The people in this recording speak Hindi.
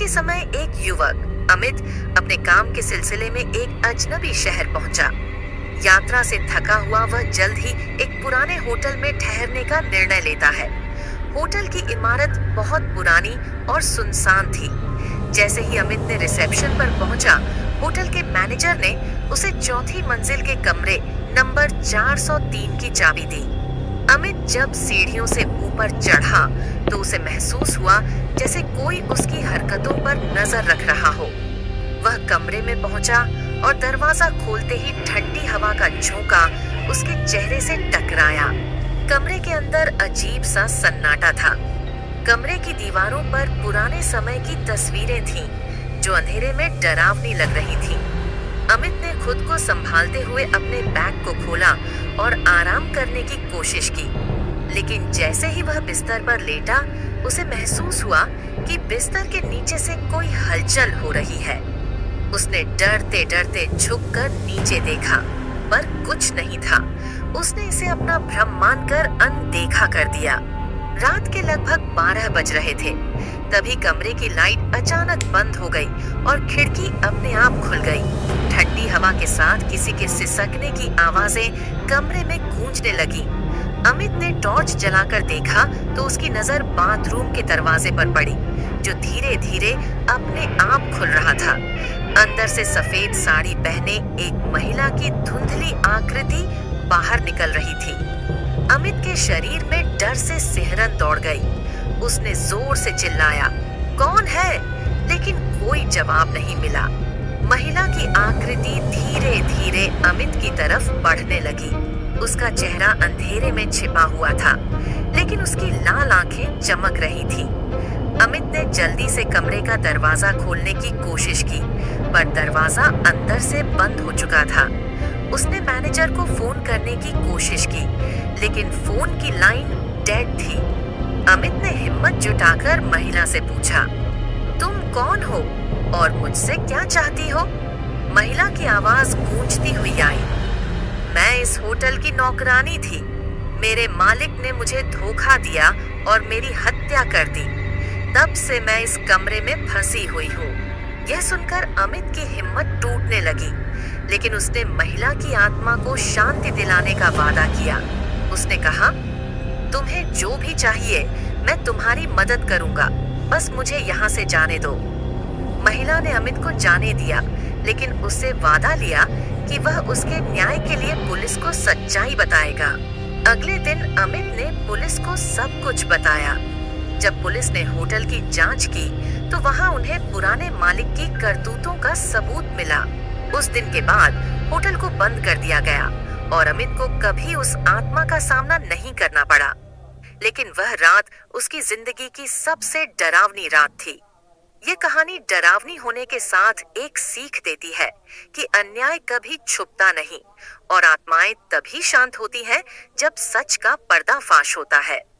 समय एक युवक अमित अपने काम के सिलसिले में एक अजनबी शहर पहुंचा। यात्रा से थका हुआ वह जल्द ही एक पुराने होटल में ठहरने का निर्णय लेता है। होटल की इमारत बहुत पुरानी और सुनसान थी। जैसे ही अमित ने रिसेप्शन पर पहुंचा, होटल के मैनेजर ने उसे चौथी मंजिल के कमरे नंबर 403 की चाबी दी। अमित जब सीढ़ियों से ऊपर चढ़ा तो उसे महसूस हुआ जैसे कोई उसकी हरकतों पर नजर रख रहा हो। वह कमरे में पहुंचा और दरवाजा खोलते ही ठंडी हवा का झोंका उसके चेहरे से टकराया। कमरे के अंदर अजीब सा सन्नाटा था। कमरे की दीवारों पर पुराने समय की तस्वीरें थीं, जो अंधेरे में डरावनी लग रही थीं। अमित ने खुद को संभालते हुए अपने बैग को खोला और आराम करने की कोशिश की, लेकिन जैसे ही वह बिस्तर पर लेटा, उसे महसूस हुआ कि बिस्तर के नीचे से कोई हलचल हो रही है। उसने डरते डरते झुककर नीचे देखा, पर कुछ नहीं था। उसने इसे अपना भ्रम मानकर अनदेखा कर दिया। रात के लगभग 12 बज रहे थे। तभी कमरे की लाइट अचानक बंद हो गई और खिड़की अपने आप खुल गई। ठंडी हवा के साथ किसी के सिसकने की आवाजें कमरे में गूंजने लगी। अमित ने टॉर्च जलाकर देखा तो उसकी नजर बाथरूम के दरवाजे पर पड़ी, जो धीरे धीरे अपने आप खुल रहा था। अंदर से सफेद साड़ी पहने एक महिला की धुंधली आकृति बाहर निकल रही थी। अमित के शरीर में डर से सिहरन दौड़ गई। उसने जोर से चिल्लाया, "कौन है?" लेकिन कोई जवाब नहीं मिला। महिला की आकृति धीरे धीरे अमित की तरफ बढ़ने लगी। उसका चेहरा अंधेरे में छिपा हुआ था, लेकिन उसकी लाल आंखें चमक रही थीं। अमित ने जल्दी से कमरे का दरवाजा खोलने की कोशिश की, पर दरवाजा अंदर से बंद हो चुका था। उसने मैनेजर को फोन करने की कोशिश की, लेकिन फोन की लाइन डेड थी। अमित ने हिम्मत जुटाकर महिला से पूछा, "तुम कौन हो और मुझसे क्या चाहती हो?" महिला की आवाज गूंजती हुई आई, "मैं इस होटल की नौकरानी थी। मेरे मालिक ने मुझे धोखा दिया और मेरी हत्या कर दी। तब से मैं इस कमरे में फंसी हुई हूँ।" यह सुनकर अमित की हिम्मत टूटने लगी, लेकिन उसने महिला की आत्मा को शांति दिलाने का वादा किया। उसने कहा, "तुम्हें जो भी चाहिए मैं तुम्हारी मदद करूंगा, बस मुझे यहाँ से जाने दो।" महिला ने अमित को जाने दिया, लेकिन उससे वादा लिया कि वह उसके न्याय के लिए पुलिस को सच्चाई बताएगा। अगले दिन अमित ने पुलिस को सब कुछ बताया। जब पुलिस ने होटल की जांच की तो वहां उन्हें पुराने मालिक की करतूतों का सबूत मिला। उस दिन के बाद होटल को बंद कर दिया गया और अमित को कभी उस आत्मा का सामना नहीं करना पड़ा। लेकिन वह रात उसकी जिंदगी की सबसे डरावनी रात थी। ये कहानी डरावनी होने के साथ एक सीख देती है कि अन्याय कभी छुपता नहीं और आत्माएं तभी शांत होती हैं जब सच का पर्दाफाश होता है।